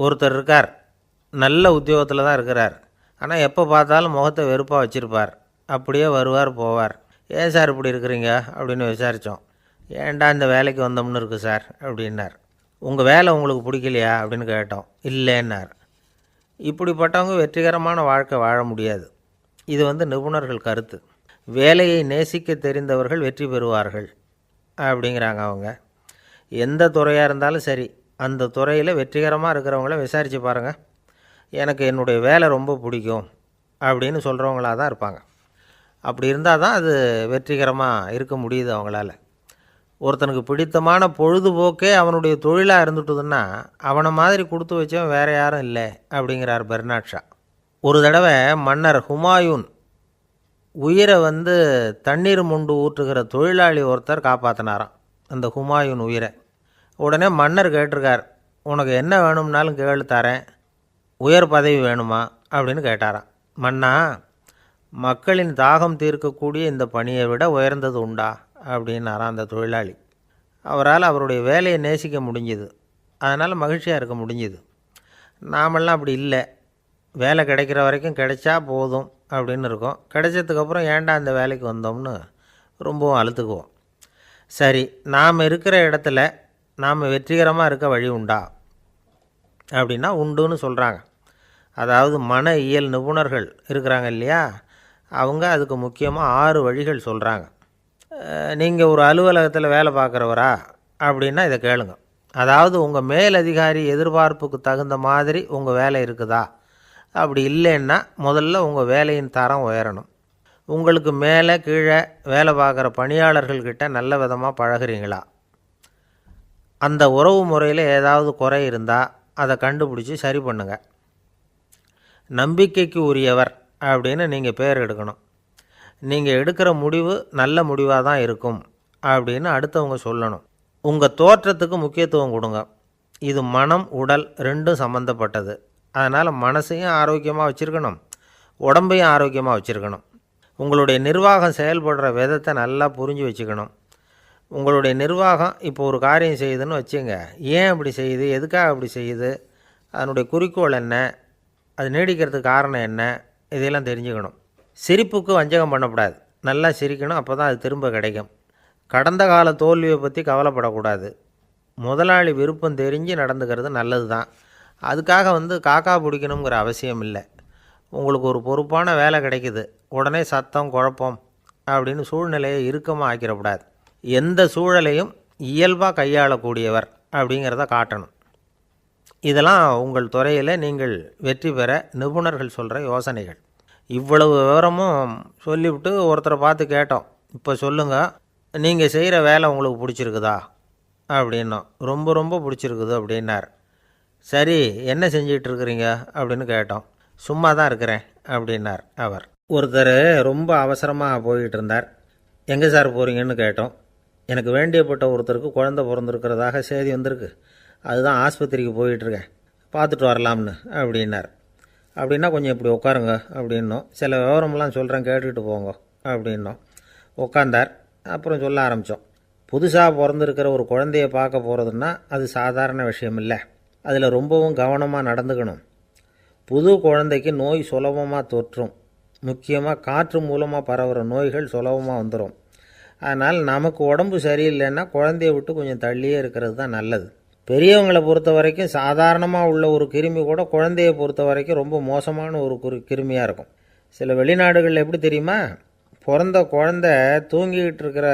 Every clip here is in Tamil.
ஒருத்தர் இருக்கார், நல்ல உத்தியோகத்தில் தான் இருக்கிறார். ஆனால் எப்போ பார்த்தாலும் முகத்தை வெறுப்பாக வச்சுருப்பார். அப்படியே வருவார் போவார். ஏன் சார் இப்படி இருக்கிறீங்க அப்படின்னு விசாரித்தோம். ஏன்டா இந்த வேலைக்கு வந்தோம்னு இருக்குது சார் அப்படின்னார். உங்கள் வேலை உங்களுக்கு பிடிக்கலையா அப்படின்னு கேட்டோம். இல்லைன்னார். இப்படிப்பட்டவங்க வெற்றிகரமான வாழ்க்கை வாழ முடியாது. இது நிபுணர்கள் கருத்து. வேலையை நேசிக்க தெரிந்தவர்கள் வெற்றி பெறுவார்கள் அப்படிங்கிறாங்க அவங்க. எந்த துறையாக இருந்தாலும் சரி, அந்த துறையில் வெற்றிகரமாக இருக்கிறவங்கள விசாரித்து பாருங்கள். எனக்கு என்னுடைய வேலை ரொம்ப பிடிக்கும் அப்படின்னு சொல்கிறவங்களாக தான் இருப்பாங்க. அப்படி இருந்தால் தான் அது வெற்றிகரமாக இருக்க முடியுது அவங்களால. ஒருத்தனுக்கு பிடித்தமான பொழுதுபோக்கே அவனுடைய தொழிலாக இருந்துட்டுதுன்னா அவனை மாதிரி கொடுத்து வச்சவன் வேறு யாரும் இல்லை அப்படிங்கிறார் பெர்னாட் ஷா. ஒரு தடவை மன்னர் ஹுமாயூன் உயிரை தண்ணீர் முண்டு ஊற்றுகிற தொழிலாளி ஒருத்தர் காப்பாற்றினாராம் அந்த ஹுமாயூன் உயிரை. உடனே மன்னர் கேட்டிருக்கார், உனக்கு என்ன வேணும்னாலும் கேளு தரேன், உயர் பதவி வேணுமா அப்படின்னு கேட்டாராம். மன்னா, மக்களின் தாகம் தீர்க்கக்கூடிய இந்த பணியை விட உயர்ந்தது உண்டா அப்படின்னாராம் அந்த தொழிலாளி. அவரால் அவருடைய வேலையை நேசிக்க முடிஞ்சுது, அதனால் மகிழ்ச்சியாக இருக்க முடிஞ்சுது. நாமெல்லாம் அப்படி இல்லை. வேலை கிடைக்கிற வரைக்கும் கிடைச்சா போதும் அப்படின்னு இருக்கோம். கிடைச்சதுக்கப்புறம் ஏன்டா அந்த வேலைக்கு வந்தோம்னு ரொம்பவும் அழுத்துக்குவோம். சரி, நாம் இருக்கிற இடத்துல நாம் வெற்றிகரமாக இருக்க வழி உண்டா அப்படின்னா உண்டுன்னு சொல்கிறாங்க. அதாவது மன இயல் நிபுணர்கள் இருக்கிறாங்க இல்லையா, அவங்க அதுக்கு முக்கியமாக 6 வழிகள் சொல்கிறாங்க. நீங்கள் ஒரு அலுவலகத்தில் வேலை பார்க்குறவரா அப்படின்னா இதை கேளுங்க. அதாவது உங்கள் மேலதிகாரி எதிர்பார்ப்புக்கு தகுந்த மாதிரி உங்கள் வேலை இருக்குதா? அப்படி இல்லைன்னா முதல்ல உங்கள் வேலையின் தரம் உயரணும். உங்களுக்கு மேலே கீழே வேலை பார்க்குற பணியாளர்கள்கிட்ட நல்ல விதமாக பழகிறீங்களா? அந்த உறவு முறையில் ஏதாவது குறை இருந்தால் அதை கண்டுபிடிச்சி சரி பண்ணுங்க. நம்பிக்கைக்கு உரியவர் அப்படின்னு நீங்கள் பேர் எடுக்கணும். நீங்கள் எடுக்கிற முடிவு நல்ல முடிவாக தான் இருக்கும் அப்படின்னு அடுத்தவங்க சொல்லணும். உங்கள் தோற்றத்துக்கு முக்கியத்துவம் கொடுங்க. இது மனம் உடல் ரெண்டும் சம்மந்தப்பட்டது. அதனால் மனசையும் ஆரோக்கியமாக வச்சுருக்கணும், உடம்பையும் ஆரோக்கியமாக வச்சுருக்கணும். உங்களுடைய நிர்வாகம் செயல்படுற விதத்தை நல்லா புரிஞ்சு வச்சுக்கணும். உங்களுடைய நிர்வாகம் இப்போ ஒரு காரியம் செய்யுதுன்னு வச்சுங்க, ஏன் அப்படி செய்யுது, எதுக்காக அப்படி செய்யுது, அதனுடைய குறிக்கோள் என்ன, அது நீடிக்கிறதுக்கு காரணம் என்ன, இதையெல்லாம் தெரிஞ்சுக்கணும். சிரிப்புக்கு வஞ்சகம் பண்ணக்கூடாது. நல்லா சிரிக்கணும், அப்போ தான் அது திரும்ப கிடைக்கும். கடந்த கால தோல்வியை பற்றி கவலைப்படக்கூடாது. முதலாளி விருப்பம் தெரிஞ்சு நடந்துக்கிறது நல்லது தான். அதுக்காக காக்கா பிடிக்கணுங்கிற அவசியம் இல்லை. உங்களுக்கு ஒரு பொறுப்பான வேலை கிடைக்குது, உடனே சத்தம் குழப்பம் அப்படின்னு சூழ்நிலையை இறுக்கமாக ஆக்கிடக்கூடாது. எந்த சூழலையும் இயல்பாக கையாளக்கூடியவர் அப்படிங்கிறத காட்டணும். இதெல்லாம் உங்கள் துறையில் நீங்கள் வெற்றி பெற நிபுணர்கள் சொல்கிற யோசனைகள். இவ்வளவு விவரமும் சொல்லிவிட்டு ஒருத்தரை பார்த்து கேட்டோம், இப்போ சொல்லுங்கள், நீங்கள் செய்கிற வேலை உங்களுக்கு பிடிச்சிருக்குதா அப்படின்னோம். ரொம்ப ரொம்ப பிடிச்சிருக்குது அப்படின்னார். சரி, என்ன செஞ்சிகிட்ருக்குறீங்க அப்படின்னு கேட்டோம். சும்மா தான் இருக்கிறேன் அப்படின்னார் அவர். ஒருத்தர் ரொம்ப அவசரமாக போய்கிட்டு இருந்தார். எங்கே சார் போகிறீங்கன்னு கேட்டோம். எனக்கு வேண்டியப்பட்ட ஒருத்தருக்கு குழந்தை பிறந்திருக்கிறதாக செய்தி வந்திருக்கு, அதுதான் ஆஸ்பத்திரிக்கு போயிட்டுருக்கேன், பார்த்துட்டு வரலாம்னு அப்படின்னார். அப்படின்னா கொஞ்சம் இப்படி உட்காருங்க அப்படின்னோம். சில விவரமெல்லாம் சொல்கிறேன், கேட்டுக்கிட்டு போங்க அப்படின்னோம். உட்காந்தார். அப்புறம் சொல்ல ஆரம்பித்தோம். புதுசாக பிறந்திருக்கிற ஒரு குழந்தைய பார்க்க போகிறதுன்னா அது சாதாரண விஷயம் இல்லை. அதில் ரொம்பவும் கவனமாக நடந்துக்கணும். புது குழந்தைக்கு நோய் சுலபமாக தொற்றும். முக்கியமாக காற்று மூலமாக பரவுகிற நோய்கள் சுலபமாக வந்துடும். அதனால் நமக்கு உடம்பு சரியில்லைன்னா குழந்தைய விட்டு கொஞ்சம் தள்ளியே இருக்கிறது தான் நல்லது. பெரியவங்களை பொறுத்த வரைக்கும் சாதாரணமாக உள்ள ஒரு கிருமி கூட குழந்தையை பொறுத்த வரைக்கும் ரொம்ப மோசமான ஒரு கிருமியாக இருக்கும். சில வெளிநாடுகளில் எப்படி தெரியுமா, பிறந்த குழந்தை தூங்கிக்கிட்டு இருக்கிற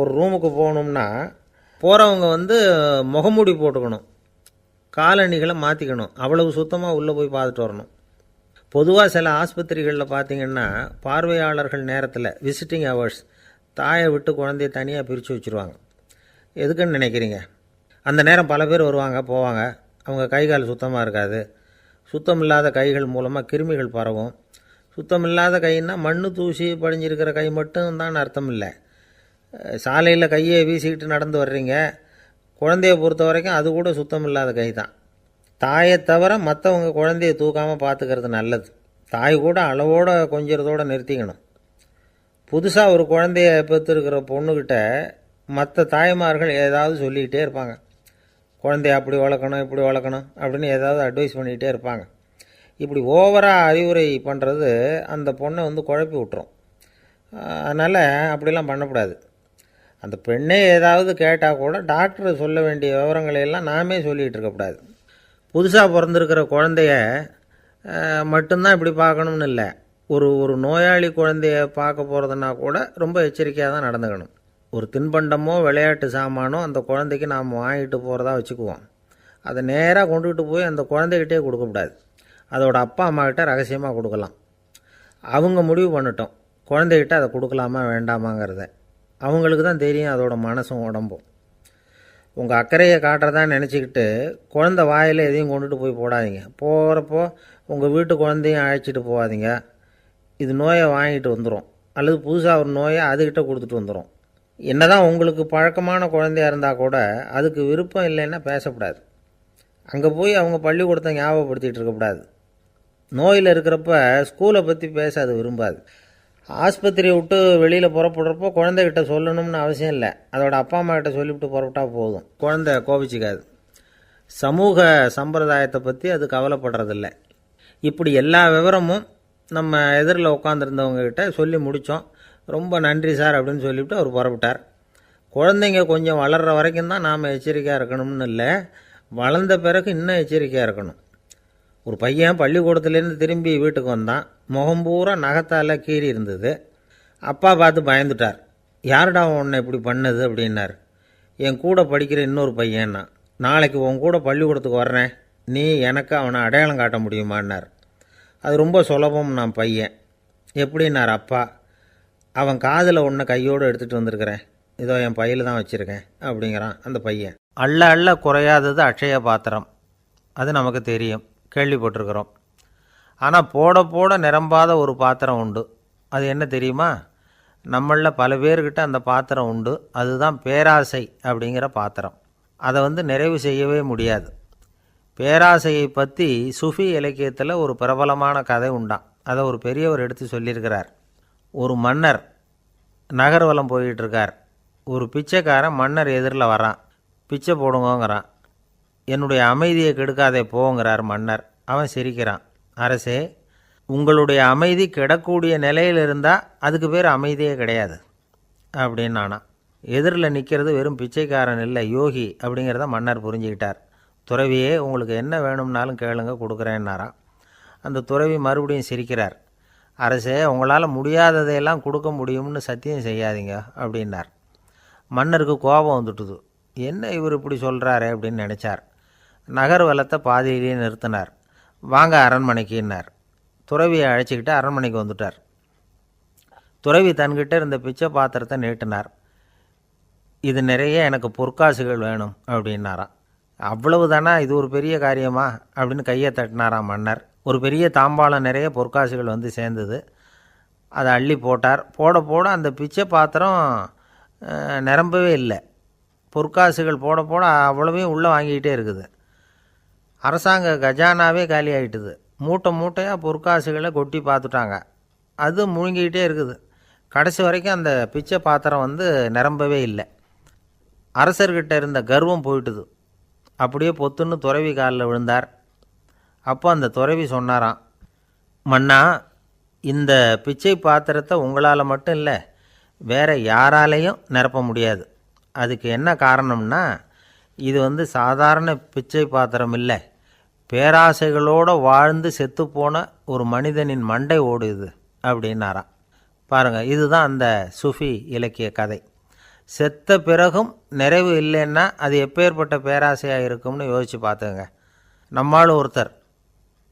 ஒரு ரூமுக்கு போகணும்னா போகிறவங்க முகமூடி போட்டுக்கணும், காலணிகளை மாற்றிக்கணும், அவ்வளவு சுத்தமாக உள்ளே போய் பார்த்துட்டு வரணும். பொதுவாக சில ஆஸ்பத்திரிகளில் பார்த்திங்கன்னா பார்வையாளர்கள் நேரத்தில் விசிட்டிங் ஹவர்ஸ் தாயை விட்டு குழந்தைய தனியாக பிரித்து வச்சுருவாங்க. எதுக்குன்னு நினைக்கிறீங்க? அந்த நேரம் பல பேர் வருவாங்க போவாங்க, அவங்க கை கால் சுத்தமாக இருக்காது. சுத்தம் இல்லாத கைகள் மூலமாக கிருமிகள் பரவும். சுத்தம் இல்லாத கைன்னா மண் தூசி படிஞ்சிருக்கிற கை மட்டும் தான் அர்த்தம் இல்லை. சாலையில் கையை வீசிக்கிட்டு நடந்து வர்றீங்க, குழந்தைய பொறுத்த வரைக்கும் அது கூட சுத்தம் இல்லாத கை தான். தாயை தவிர மற்றவங்க குழந்தைய தூக்காமல் பார்த்துக்கிறது நல்லது. தாய் கூட அளவோடு கொஞ்சிறதோடு நிறுத்திக்கணும். புதுசாக ஒரு குழந்தைய பெற்றுருக்கிற பொண்ணுக்கிட்ட மற்ற தாய்மார்கள் ஏதாவது சொல்லிக்கிட்டே இருப்பாங்க. குழந்தைய அப்படி வளர்க்கணும் இப்படி வளர்க்கணும் அப்படின்னு ஏதாவது அட்வைஸ் பண்ணிகிட்டே இருப்பாங்க. இப்படி ஓவராக அறிவுரை பண்ணுறது அந்த பொண்ணை வந்து குழப்பி விட்டுரும். அதனால் அப்படிலாம் பண்ணக்கூடாது. அந்த பெண்ணே ஏதாவது கேட்டால் கூட டாக்டர் சொல்ல வேண்டிய விவரங்களையெல்லாம் நாமே சொல்லிகிட்டு இருக்கக்கூடாது. புதுசாக பிறந்திருக்கிற குழந்தைய மட்டும்தான் இப்படி பார்க்கணும்னு இல்லை. ஒரு நோயாளி குழந்தைய பார்க்க போகிறதுனா கூட ரொம்ப எச்சரிக்கையாக தான் நடந்துக்கணும். ஒரு தின்பண்டமோ விளையாட்டு சாமானோ அந்த குழந்தைக்கு நாம் வாங்கிட்டு போகிறதா வச்சுக்குவோம். அதை நேராக கொண்டுகிட்டு போய் அந்த குழந்தைகிட்டே கொடுக்கக்கூடாது. அதோட அப்பா அம்மாக்கிட்ட ரகசியமாக கொடுக்கலாம். அவங்க முடிவு பண்ணிட்டோம் குழந்தைகிட்ட அதை கொடுக்கலாமா வேண்டாமாங்கிறத. அவங்களுக்கு தான் தெரியும் அதோட மனசும் உடம்பும். உங்கள் அக்கறையை காட்டுறதா நினச்சிக்கிட்டு குழந்தை வாயில் எதையும் கொண்டுட்டு போய் போடாதீங்க. போகிறப்போ உங்கள் வீட்டு குழந்தையும் அழைச்சிட்டு போகாதீங்க. இது நோயை வாங்கிட்டு வந்துடும், அல்லது புதுசாக ஒரு நோயை அதுக்கிட்ட கொடுத்துட்டு வந்துடும். என்னதான் உங்களுக்கு பழக்கமான குழந்தையாக இருந்தால் கூட அதுக்கு விருப்பம் இல்லைன்னா பேசக்கூடாது. அங்கே போய் அவங்க பள்ளிக்கூடத்தை ஞாபகப்படுத்திகிட்டு இருக்கக்கூடாது. நோயில் இருக்கிறப்ப ஸ்கூலை பற்றி பேச அது விரும்பாது. ஆஸ்பத்திரியை விட்டு வெளியில் புறப்படுறப்போ குழந்தைகிட்ட சொல்லணும்னு அவசியம் இல்லை. அதோட அப்பா அம்மா கிட்ட சொல்லிவிட்டு புறப்பட்டா போதும். குழந்தை கோபிச்சிக்காது. சமூக சம்பிரதாயத்தை பற்றி அது கவலைப்படுறதில்ல. இப்படி எல்லா விவரமும் நம்ம எதிரில் உட்காந்துருந்தவங்ககிட்ட சொல்லி முடித்தோம். ரொம்ப நன்றி சார் அப்படின்னு சொல்லிவிட்டு அவர் புறப்பட்டார். குழந்தைங்க கொஞ்சம் வளர்கிற வரைக்கும் தான் நாம் எச்சரிக்கையாக இருக்கணும்னு இல்லை, வளர்ந்த பிறகு இன்னும் எச்சரிக்கையாக இருக்கணும். ஒரு பையன் பள்ளிக்கூடத்துலேருந்து திரும்பி வீட்டுக்கு வந்தான். முகம் பூரா நகத்தால் கீறி இருந்தது. அப்பா பார்த்து பயந்துட்டார். யாருடா உன்னை இப்படி பண்ணது அப்படின்னார். என் கூட படிக்கிற இன்னொரு பையன்னா. நாளைக்கு உன் கூட பள்ளிக்கூடத்துக்கு வர்றேன், நீ எனக்கு அவனை அடையாளம் காட்ட முடியுமான்னார். அது ரொம்ப சுலபம் நான் பையன். எப்படின்னார் அப்பா. அவன் காதில் ஒன்றை கையோடு எடுத்துகிட்டு வந்திருக்கிறேன், இதோ என் பையில் தான் வச்சுருக்கேன் அப்படிங்கிறான் அந்த பையன். அள்ள அள்ள குறையாதது அட்சய பாத்திரம், அது நமக்கு தெரியும், கேள்விப்பட்டிருக்கிறோம். ஆனால் போட போட நிரம்பாத ஒரு பாத்திரம் உண்டு. அது என்ன தெரியுமா? நம்மளில் பல பேர்கிட்ட அந்த பாத்திரம் உண்டு. அதுதான் பேராசை அப்படிங்கிற பாத்திரம். அதை நிறைவு செய்யவே முடியாது. பேராசையை பற்றி சுஃபி இலக்கியத்தில் ஒரு பிரபலமான கதை உண்டாம். அதை ஒரு பெரியவர் எடுத்து சொல்லியிருக்கிறார். ஒரு மன்னர் நகர்வலம் போயிட்டுருக்கார். ஒரு பிச்சைக்காரன் மன்னர் எதிரில் வரான். பிச்சை போடுங்கங்கிறான். என்னுடைய அமைதியை கெடுக்காதே போங்கிறார் மன்னர். அவன் சிரிக்கிறான். அரசே, உங்களுடைய அமைதி கெடக்கூடிய நிலையில் இருந்தால் அதுக்கு பேர் அமைதியே கிடையாது அப்படின்னு நானா. எதிரில் நிற்கிறது வெறும் பிச்சைக்காரன் இல்லை, யோகி அப்படிங்கிறத மன்னர் புரிஞ்சுக்கிட்டார். துறவியே, உங்களுக்கு என்ன வேணும்னாலும் கேளுங்க, கொடுக்குறேன்னாராம். அந்த துறவி மறுபடியும் சிரிக்கிறார். அரசே, உங்களால் முடியாததையெல்லாம் கொடுக்க முடியும்னு சத்தியம் செய்யாதீங்க அப்படின்னார். மன்னருக்கு கோபம் வந்துட்டுது. என்ன இவர் இப்படி சொல்கிறாரே அப்படின்னு நினச்சார். நகர்வலத்தை பாதியிலேயே நிறுத்தினார். வாங்க அரண்மனைக்குன்னார். துறவியை அழைச்சிக்கிட்டு அரண்மனைக்கு வந்துட்டார். துறவி தன்கிட்ட இருந்த பிச்சை பாத்திரத்தை நீட்டினார். இது நிறைய எனக்கு பொற்காசுகள் வேணும் அப்படின்னாராம். அவ்வளவு தானா, இது ஒரு பெரிய காரியமா அப்படின்னு கையை தட்டினாராம் மன்னர். ஒரு பெரிய தாம்பாளம் நிறைய பொற்காசுகள் சேர்ந்தது. அதை அள்ளி போட்டார். போட போட அந்த பிச்சை பாத்திரம் நிரம்பவே இல்லை. பொற்காசுகள் போட போட அவ்வளவையும் உள்ளே வாங்கிக்கிட்டே இருக்குது. அரசாங்க கஜானாவே காலி ஆகிட்டுது. மூட்டை மூட்டையாக பொற்காசுகளை கொட்டி பார்த்துட்டாங்க. அது முழுங்கிக்கிட்டே இருக்குது. கடைசி வரைக்கும் அந்த பிச்சை பாத்திரம் நிரம்பவே இல்லை. அரசர்கிட்ட இருந்த கர்வம் போயிட்டுது. அப்படியே பொத்துன்னு துறவி காலில் விழுந்தார். அப்போ அந்த துறவி சொன்னாராம், மன்னா, இந்த பிச்சை பாத்திரத்தை உங்களால் மட்டும் இல்லை, வேறு யாராலையும் நிரப்ப முடியாது. அதுக்கு என்ன காரணம்னா, இது சாதாரண பிச்சை பாத்திரம் இல்லை, பேராசைகளோடு வாழ்ந்து செத்துப்போன ஒரு மனிதனின் மண்டை ஓடுது அப்படின்னாராம். பாருங்கள், இதுதான் அந்த சுஃபி இலக்கிய கதை. செத்த பிறகும் நிறைவு இல்லைன்னா அது எப்பேற்பட்ட பேராசையாக இருக்கும்னு யோசித்து பார்த்துங்க. நம்மால் ஒருத்தர்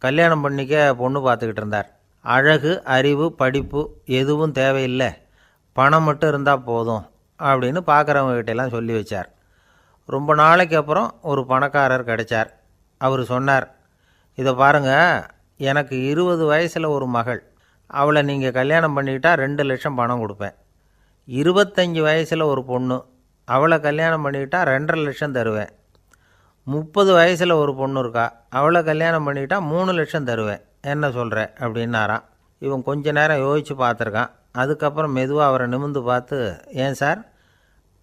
கல்யாணம் பண்ணிக்க பொண்ணு பார்த்துக்கிட்டு இருந்தார். அழகு, அறிவு, படிப்பு எதுவும் தேவையில்லை, பணம் மட்டும் இருந்தால் போதும் அப்படின்னு பார்க்குறவங்ககிட்டெல்லாம் சொல்லி வச்சார். ரொம்ப நாளைக்கு அப்புறம் ஒரு பணக்காரர் கிடைச்சார். அவர் சொன்னார், இதை பாருங்கள், எனக்கு 20 வயசில் ஒரு மகள், அவளை நீங்கள் கல்யாணம் பண்ணிக்கிட்டா 2 லட்சம் பணம் கொடுப்பேன். 25 வயசில் ஒரு பொண்ணு, அவளை கல்யாணம் பண்ணிக்கிட்டா 2.5 லட்சம் தருவேன். 30 வயசில் ஒரு பொண்ணு இருக்கா, அவளை கல்யாணம் பண்ணிக்கிட்டா 3 லட்சம் தருவேன். என்ன சொல்கிற அப்படின்னாராம். இவன் கொஞ்ச நேரம் யோசித்து பார்த்துருக்கான். அதுக்கப்புறம் மெதுவாக அவரை நிமிர்ந்து பார்த்து, ஏன் சார்,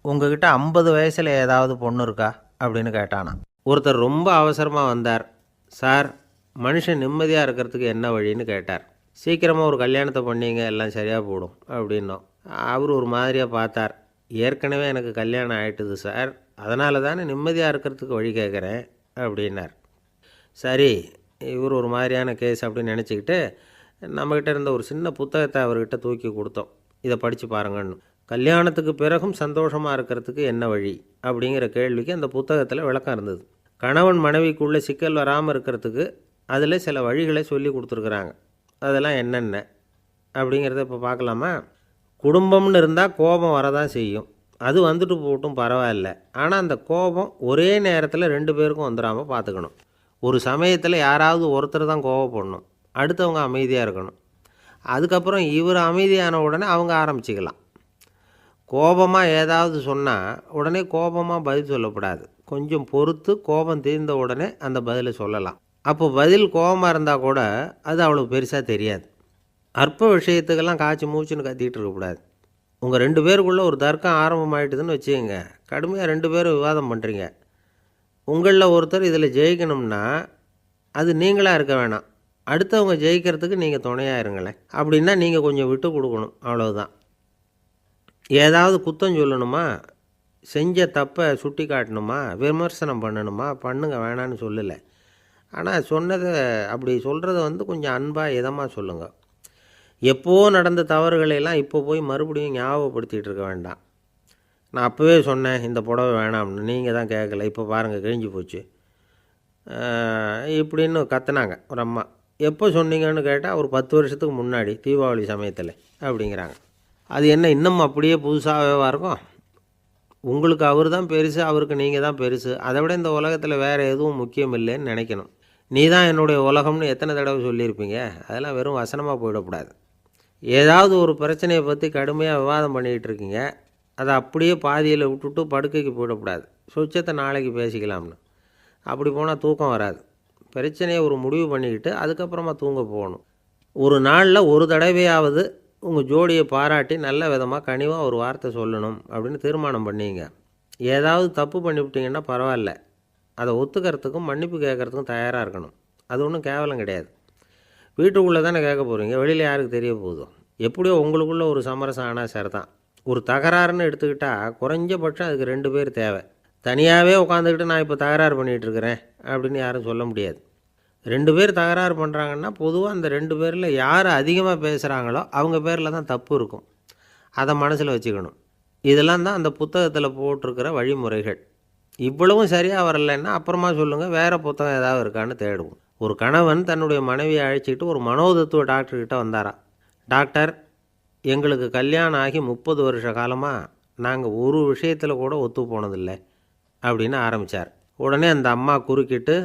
உங்ககிட்ட 50 வயசில் ஏதாவது பொண்ணு இருக்கா அப்படின்னு கேட்டானான். ஒருத்தர் ரொம்ப அவசரமாக வந்தார். சார், மனுஷன் நிம்மதியாக இருக்கிறதுக்கு என்ன வழின்னு கேட்டார். சீக்கிரமாக ஒரு கல்யாணத்தை பண்ணிங்க, எல்லாம் சரியாக போடும் அப்படின்னோம். அவர் ஒரு மாதிரியாக பார்த்தார். ஏற்கனவே எனக்கு கல்யாணம் ஆகிட்டுது சார், அதனால தானே நிம்மதியாக இருக்கிறதுக்கு வழி கேட்குறேன் அப்படின்னார். சரி, இவர் ஒரு மாதிரியான கேஸ் அப்படின்னு நினச்சிக்கிட்டு நம்மக்கிட்ட இருந்த ஒரு சின்ன புத்தகத்தை அவர்கிட்ட தூக்கி கொடுத்தோம். இதை படித்து பாருங்கன்னு. கல்யாணத்துக்கு பிறகும் சந்தோஷமாக இருக்கிறதுக்கு என்ன வழி அப்படிங்கிற கேள்விக்கு அந்த புத்தகத்தில் விளக்கம் இருந்தது. கணவன் மனைவிக்குள்ளே சிக்கல் வராமல் இருக்கிறதுக்கு அதில் சில வழிகளை சொல்லி கொடுத்துருக்குறாங்க. அதெல்லாம் என்னென்ன அப்படிங்கிறத இப்போ பார்க்கலாமா? குடும்பம்னு இருந்தால் கோபம் வரதான் செய்யும். அது வந்துட்டு போகட்டும், பரவாயில்ல. ஆனால் அந்த கோபம் ஒரே நேரத்தில் 2 பேருக்கும் வந்துடாமல் பார்த்துக்கணும். ஒரு சமயத்தில் யாராவது ஒருத்தர் தான் கோபப்படணும், அடுத்தவங்க அமைதியாக இருக்கணும். அதுக்கப்புறம் இவர் அமைதியான உடனே அவங்க ஆரம்பிச்சிக்கலாம். கோபமாக ஏதாவது சொன்னால் உடனே கோபமாக பதில் சொல்லக்கூடாது. கொஞ்சம் பொறுத்து கோபம் தீர்ந்த உடனே அந்த பதிலை சொல்லலாம். அப்போ பதில் கோபமாக இருந்தால் கூட அது அவ்வளோ பெருசாக தெரியாது. அற்ப விஷயத்துக்கெல்லாம் காய்ச்சி மூச்சுன்னு கத்திக்கிட்டு இருக்கக்கூடாது. உங்கள் 2 பேருக்குள்ளே ஒரு தர்க்கம் ஆரம்பமாயிட்டுதுன்னு வச்சுக்கோங்க. கடுமையாக 2 பேரும் விவாதம் பண்ணுறீங்க. உங்களில் ஒருத்தர் இதில் ஜெயிக்கணும்னா அது நீங்களாக இருக்க வேணாம், அடுத்தவங்க ஜெயிக்கிறதுக்கு நீங்கள் துணையாக இருங்களேன். அப்படின்னா நீங்கள் கொஞ்சம் விட்டு கொடுக்கணும், அவ்வளவுதான். ஏதாவது குத்தம் சொல்லணுமா, செஞ்ச தப்பை சுட்டி காட்டணுமா, விமர்சனம் பண்ணணுமா, பண்ணுங்க, வேணான்னு சொல்லலை. ஆனால் சொன்னதை அப்படி சொல்கிறத கொஞ்சம் அன்பாக இதமாக சொல்லுங்கள். எப்போது நடந்த தவறுகளையெல்லாம் இப்போ போய் மறுபடியும் ஞாபகப்படுத்திகிட்டு இருக்க வேண்டாம். நான் அப்போவே சொன்னேன் இந்த புடவை வேணாம்னு, நீங்கள் தான் கேட்கல, இப்போ பாருங்கள் கிழிஞ்சு போச்சு இப்படின்னு கத்துனாங்க ஒரு அம்மா. எப்போ சொன்னீங்கன்னு கேட்டால் ஒரு 10 வருஷத்துக்கு முன்னாடி தீபாவளி சமயத்தில் அப்படிங்கிறாங்க. அது என்ன இன்னும் அப்படியே புதுசாகவே இருக்கும்? உங்களுக்கு அவர் தான் பெருசு, அவருக்கு நீங்கள் தான் பெருசு. அதை விட இந்த உலகத்தில் வேறு எதுவும் முக்கியம் இல்லைன்னு நினைக்கணும். நீ தான் என்னுடைய உலகம்னு எத்தனை தடவை சொல்லியிருப்பீங்க? அதெல்லாம் வெறும் வசனமாக போயிடக்கூடாது. ஏதாவது ஒரு பிரச்சனையை பற்றி கடுமையாக விவாதம் பண்ணிக்கிட்டு இருக்கீங்க, அதை அப்படியே பாதியில் விட்டுட்டு படுக்கைக்கு போயிடக்கூடாது. சுச்சத்தை நாளைக்கு பேசிக்கலாம்னு. அப்படி போனால் தூக்கம் வராது. பிரச்சனையை ஒரு முடிவு பண்ணிக்கிட்டு அதுக்கப்புறமா தூங்க போகணும். ஒரு நாளில் ஒரு தடவையாவது உங்கள் ஜோடியை பாராட்டி நல்ல விதமாக கனிவாக ஒரு வார்த்தை சொல்லணும் அப்படின்னு தீர்மானம் பண்ணிங்க. ஏதாவது தப்பு பண்ணிவிட்டீங்கன்னா பரவாயில்ல, அதை ஒத்துக்கிறதுக்கும் மன்னிப்பு கேட்குறதுக்கும் தயாராக இருக்கணும். அது ஒன்றும் கேவலம் கிடையாது. வீட்டுக்குள்ளே தானே கேட்க போகிறீங்க, வெளியில் யாருக்கு தெரிய போதும்? எப்படியோ உங்களுக்குள்ளே ஒரு சமரசம் ஆனால் சரி தான். ஒரு தகராறுன்னு எடுத்துக்கிட்டால் குறைஞ்சபட்சம் அதுக்கு 2 பேர் தேவை. தனியாகவே உட்காந்துக்கிட்டு நான் இப்போ தகராறு பண்ணிகிட்டு இருக்கிறேன் அப்படின்னு யாரும் சொல்ல முடியாது. 2 பேர் தகராறு பண்ணுறாங்கன்னா பொதுவாக அந்த 2 பேரில் யார் அதிகமாக பேசுகிறாங்களோ அவங்க பேரில் தான் தப்பு இருக்கும். அதை மனசில் வச்சுக்கணும். இதெல்லாம் தான் அந்த புத்தகத்தில் போட்டிருக்கிற வழிமுறைகள். இவ்வளவும் சரியாக வரலைன்னா அப்புறமா சொல்லுங்கள், வேறு புத்தகம் ஏதாவது இருக்கான்னு தேடுவோம். ஒரு கணவன் தன்னுடைய மனைவியை அழைச்சிக்கிட்டு ஒரு மனோதத்துவ டாக்டர்கிட்ட வந்தாராம். டாக்டர், எங்களுக்கு கல்யாணம் ஆகி 30 வருஷ காலமாக நாங்கள் ஒரு விஷயத்தில் கூட ஒத்து போனதில்லை அப்படின்னு ஆரம்பித்தார். உடனே அந்த அம்மா குறுக்கிட்டு,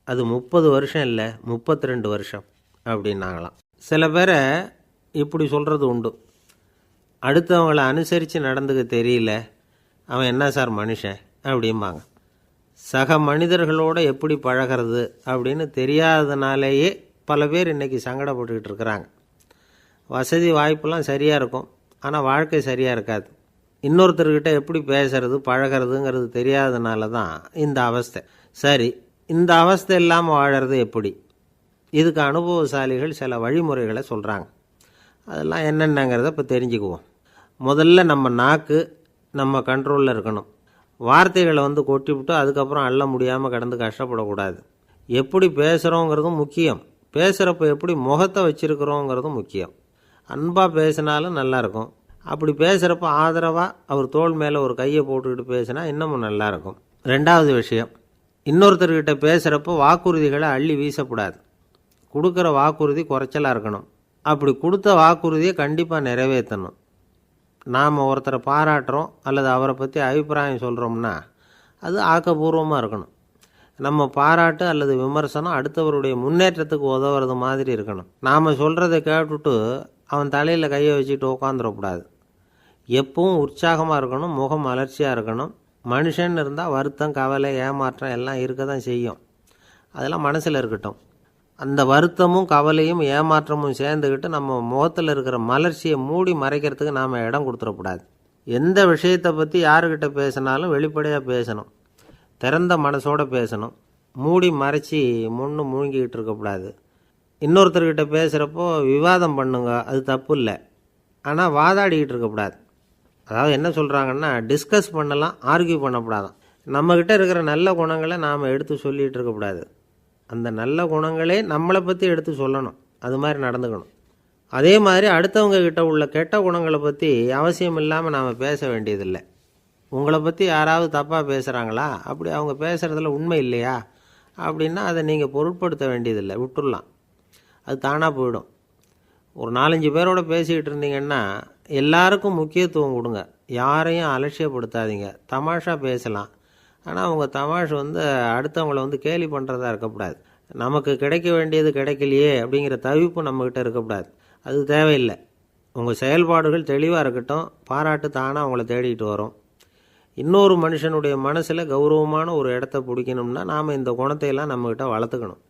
அது 30 வருஷம் இல்லை 32 வருஷம் அப்படின்னாங்களாம். சில பேரை இப்படி சொல்கிறது உண்டு. அடுத்தவங்களை அனுசரித்து நடந்துக்க தெரியல, அவன் என்ன சார் மனுஷன் அப்படிம்பாங்க. சக மனிதர்களோடு எப்படி பழகிறது அப்படின்னு தெரியாததுனாலேயே பல பேர் இன்றைக்கி சங்கடப்பட்டுக்கிட்டு இருக்கிறாங்க. வசதி வாய்ப்பெல்லாம் சரியாக இருக்கும், ஆனால் வாழ்க்கை சரியாக இருக்காது. இன்னொருத்தர்கிட்ட எப்படி பேசுறது பழகிறதுங்கிறது தெரியாததுனால தான் இந்த அவஸ்தை. சரி, இந்த அவஸ்தை இல்லாமல் வாழறது எப்படி? இதுக்கு அனுபவசாலிகள் சில வழிமுறைகளை சொல்கிறாங்க. அதெல்லாம் என்னென்னங்கிறத இப்போ தெரிஞ்சுக்குவோம். முதல்ல நம்ம நாக்கு நம்ம கண்ட்ரோலில் இருக்கணும். வார்த்தைகளை கொட்டிவிட்டு அதுக்கப்புறம் அள்ள முடியாமல் கடந்து கஷ்டப்படக்கூடாது. எப்படி பேசுகிறோங்கிறதும் முக்கியம், பேசுகிறப்ப எப்படி முகத்தை வச்சுருக்கிறோங்கிறதும் முக்கியம். அன்பாக பேசினாலும் நல்லாயிருக்கும். அப்படி பேசுகிறப்ப ஆதரவாக அவர் தோள் மேலே ஒரு கையை போட்டுக்கிட்டு பேசினா இன்னமும் நல்லாயிருக்கும். 2வது விஷயம், இன்னொருத்தர்கிட்ட பேசுகிறப்போ வாக்குறுதிகளை அள்ளி வீசக்கூடாது. கொடுக்குற வாக்குறுதி குறைச்சலாக இருக்கணும். அப்படி கொடுத்த வாக்குறுதியை கண்டிப்பாக நிறைவேற்றணும். நாம் ஒருத்தரை பாராட்டுறோம் அல்லது அவரை பற்றி அபிப்பிராயம் சொல்கிறோம்னா அது ஆக்கப்பூர்வமாக இருக்கணும். நம்ம பாராட்டு அல்லது விமர்சனம் அடுத்தவருடைய முன்னேற்றத்துக்கு உதவுறது மாதிரி இருக்கணும். நாம் சொல்கிறத கேட்டுட்டு அவன் தலையில் கையை வச்சுட்டு உட்காந்துடக்கூடாது. எப்பவும் உற்சாகமாக இருக்கணும், முகம் அலர்ச்சியாக இருக்கணும். மனுஷன் இருந்தால் வருத்தம், கவலை, ஏமாற்றம் எல்லாம் இருக்க தான் செய்யும். அதெல்லாம் மனசில் இருக்கட்டும். அந்த வருத்தமும் கவலையும் ஏமாற்றமும் சேர்ந்துக்கிட்டு நம்ம முகத்தில் இருக்கிற மலர்ச்சியை மூடி மறைக்கிறதுக்கு நாம் இடம் கொடுத்துடக்கூடாது. எந்த விஷயத்தை பற்றி யாருக்கிட்ட பேசினாலும் வெளிப்படையாக பேசணும். திறந்த மனசோடு பேசணும். மூடி மறைச்சி முழுங்கிக்கிட்டு இருக்கக்கூடாது. இன்னொருத்தர்கிட்ட பேசுகிறப்போ விவாதம் பண்ணுங்க, அது தப்பு இல்லை. ஆனால் வாதாடிக்கிட்டு இருக்கக்கூடாது. அதாவது என்ன சொல்கிறாங்கன்னா, டிஸ்கஸ் பண்ணலாம், ஆர்கியூ பண்ணக்கூடாதான். நம்மக்கிட்ட இருக்கிற நல்ல குணங்களை நாம் எடுத்து சொல்லிகிட்டு இருக்கக்கூடாது. அந்த நல்ல குணங்களே நம்மளை பற்றி எடுத்து சொல்லணும். அது மாதிரி நடந்துக்கணும். அதே மாதிரி அடுத்தவங்க கிட்ட உள்ள கெட்ட குணங்களை பற்றி அவசியம் இல்லாமல் நாம் பேச வேண்டியதில்லை. உங்களை பற்றி யாராவது தப்பாக பேசுகிறாங்களா, அப்படி அவங்க பேசுகிறதுல உண்மை இல்லையா அப்படின்னா அதை நீங்கள் பொருட்படுத்த வேண்டியதில்லை, விட்டுடலாம். அது தானாக போயிடும். ஒரு 4-5 பேரோட பேசிக்கிட்டு இருந்தீங்கன்னா எல்லாருக்கும் முக்கியத்துவம் கொடுங்க. யாரையும் அலட்சியப்படுத்தாதீங்க. தமாஷா பேசலாம். ஆனால் அவங்க தமாஷ் அடுத்தவங்கள கேலி பண்ணுறதா இருக்கக்கூடாது. நமக்கு கிடைக்க வேண்டியது கிடைக்கலையே அப்படிங்கிற தவிப்பு நம்மக்கிட்ட இருக்கக்கூடாது. அது தேவையில்லை. உங்கள் செயல்பாடுகள் தெளிவாக இருக்கட்டும். பாராட்டு தானாக அவங்கள தேடிட்டு வரும். இன்னொரு மனுஷனுடைய மனசில் கௌரவமான ஒரு இடத்த பிடிக்கணும்னா நாம் இந்த குணத்தையெல்லாம் நம்மக்கிட்ட வளர்த்துக்கணும்.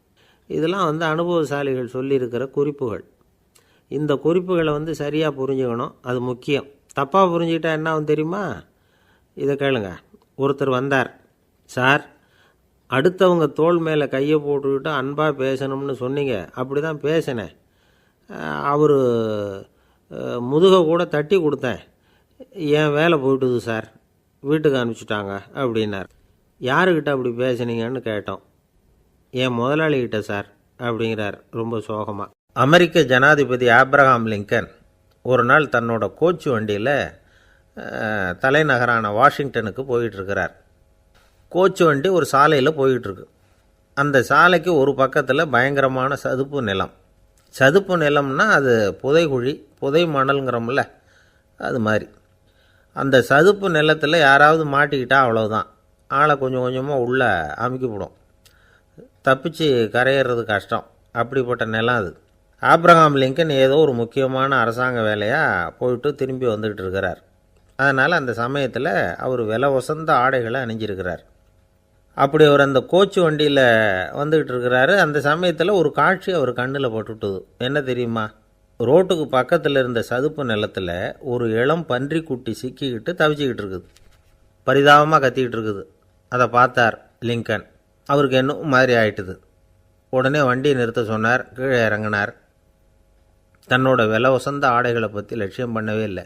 இதெல்லாம் அனுபவசாலிகள் சொல்லியிருக்கிற குறிப்புகள். இந்த குறிப்புகளை சரியாக புரிஞ்சுக்கணும். அது முக்கியம். தப்பாக புரிஞ்சுக்கிட்டா என்ன ஆகும் தெரியுமா? இதை கேளுங்க. ஒருத்தர் வந்தார். சார், அடுத்தவங்க தோள் மேலே கையை போட்டுக்கிட்டு அன்பாக பேசணும்னு சொன்னீங்க. அப்படி தான் பேசினேன். அவர் முதுகை கூட தட்டி கொடுத்தேன். என் வேலை போயிட்டுது சார், வீட்டுக்கு அனுப்பிச்சிட்டாங்க அப்படின்னார். யாருக்கிட்ட அப்படி பேசுனீங்கன்னு கேட்டோம். என் முதலாளிகிட்ட சார் அப்படிங்கிறார் ரொம்ப சோகமாக. அமெரிக்க ஜனாதிபதி ஆப்ரஹாம் லிங்கன் ஒரு நாள் தன்னோட கோச்சு வண்டியில் தலைநகரான வாஷிங்டனுக்கு போயிட்டுருக்கிறார். கோச்சு வண்டி ஒரு சாலையில் போயிட்டுருக்கு. அந்த சாலைக்கு ஒரு பக்கத்தில் பயங்கரமான சதுப்பு நிலம். சதுப்பு நிலம்னா அது புதைகுழி, புதை மணல்ங்கிறோம்ல, அது மாதிரி. அந்த சதுப்பு நிலத்தில் யாராவது மாட்டிக்கிட்டா அவ்வளோதான், ஆளை கொஞ்சம் கொஞ்சமாக உள்ளே அமுக்கிவிடும். தப்பிச்சு கரையிறது கஷ்டம். அப்படிப்பட்ட நிலம் அது. ஆப்ரஹாம் லிங்கன் ஏதோ ஒரு முக்கியமான அரசாங்க வேலையாக போயிட்டு திரும்பி வந்துக்கிட்டு இருக்கிறார். அதனால் அந்த சமயத்தில் அவர் விலை உசந்த ஆடைகளை அணிஞ்சிருக்கிறார். அப்படி அவர் அந்த கோச்சு வண்டியில் வந்துக்கிட்டு இருக்கிறாரு. அந்த சமயத்தில் ஒரு காட்சி அவர் கண்ணில் பட்டுட்டுது. என்ன தெரியுமா? ரோட்டுக்கு பக்கத்தில் இருந்த சதுப்பு நிலத்தில் ஒரு இளம் பன்றிக்குட்டி சிக்கிக்கிட்டு தவிச்சிக்கிட்டு இருக்குது. பரிதாபமாக கத்திக்கிட்டு இருக்குது. அதை பார்த்தார் லிங்கன். அவருக்கு என்ன மாதிரி ஆயிட்டுது. உடனே வண்டியை நிறுத்த சொன்னார். கீழே இறங்கினார். தன்னோட விலை உசந்த ஆடைகளை பற்றி லட்சியம் பண்ணவே இல்லை.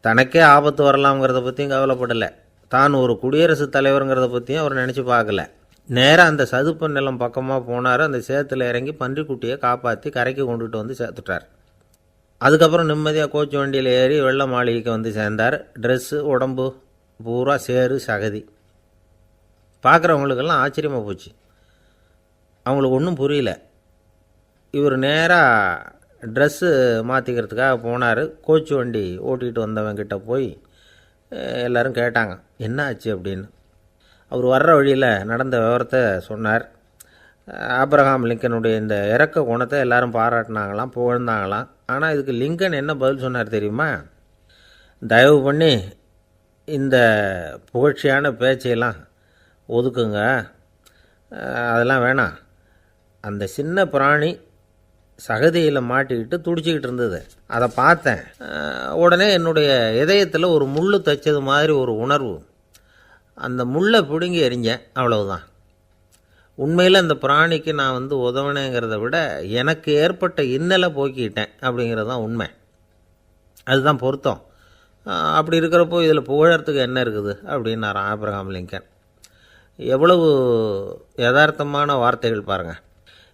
தனக்கே ஆபத்து வரலாம்ங்கிறத பற்றியும் கவலைப்படலை. தான் ஒரு குடியரசுத் தலைவருங்கிறத பற்றியும் அவர் நினச்சி பார்க்கல. நேராக அந்த சதுப்பு நிலம் பக்கமாக போனார். அந்த சேத்துல இறங்கி பன்றிக்குட்டியை காப்பாற்றி கரைக்கு கொண்டுட்டு சேர்த்துட்டார். அதுக்கப்புறம் நிம்மதியாக கோச்சு வண்டியில் ஏறி வெள்ள மாளிகைக்கு சேர்ந்தார். ட்ரெஸ்ஸு, உடம்பு பூரா சேறு சகதி. பார்க்குறவங்களுக்கெல்லாம் ஆச்சரியமாக போச்சு. அவங்களுக்கு ஒன்றும் புரியல. இவர் நேராக ட்ரெஸ்ஸு மாற்றிக்கிறதுக்காக போனார். கோச்சு வண்டி ஓட்டிகிட்டு வந்தவங்கிட்ட போய் எல்லோரும் கேட்டாங்க, என்ன ஆச்சு அப்படின்னு. அவர் வர்ற வழியில் நடந்த விவரத்தை சொன்னார். ஆப்ரஹாம் லிங்கனுடைய இந்த இறக்க குணத்தை எல்லாரும் பாராட்டினாங்களாம், புகழ்ந்தாங்களாம். ஆனால் இதுக்கு லிங்கன் என்ன பதில் சொன்னார் தெரியுமா? தயவு பண்ணி இந்த புகழ்ச்சியான பேச்சையெல்லாம் ஒதுக்குங்க, அதெல்லாம் வேணாம். அந்த சின்ன பிராணி சகதியில் மாட்டிக்கிட்டு துடிச்சிக்கிட்டு இருந்தது, அதை பார்த்தேன். உடனே என்னுடைய இதயத்தில் ஒரு முள் தைச்சது மாதிரி ஒரு உணர்வு. அந்த முள்ளை பிடுங்கி எறிஞ்சேன், அவ்வளவுதான். உண்மையில் அந்த பிராணிக்கு நான் உதவினேங்கிறத விட எனக்கு ஏற்பட்ட இன்னலை போக்கிட்டேன் அப்படிங்கிறது தான் உண்மை. அதுதான் பொருத்தம். அப்படி இருக்கிறப்போ இதில் புகழறதுக்கு என்ன இருக்குது அப்படின்னாராம் ஆப்ரஹாம் லிங்கன். எவ்வளவு யதார்த்தமான வார்த்தைகள் பாருங்கள்.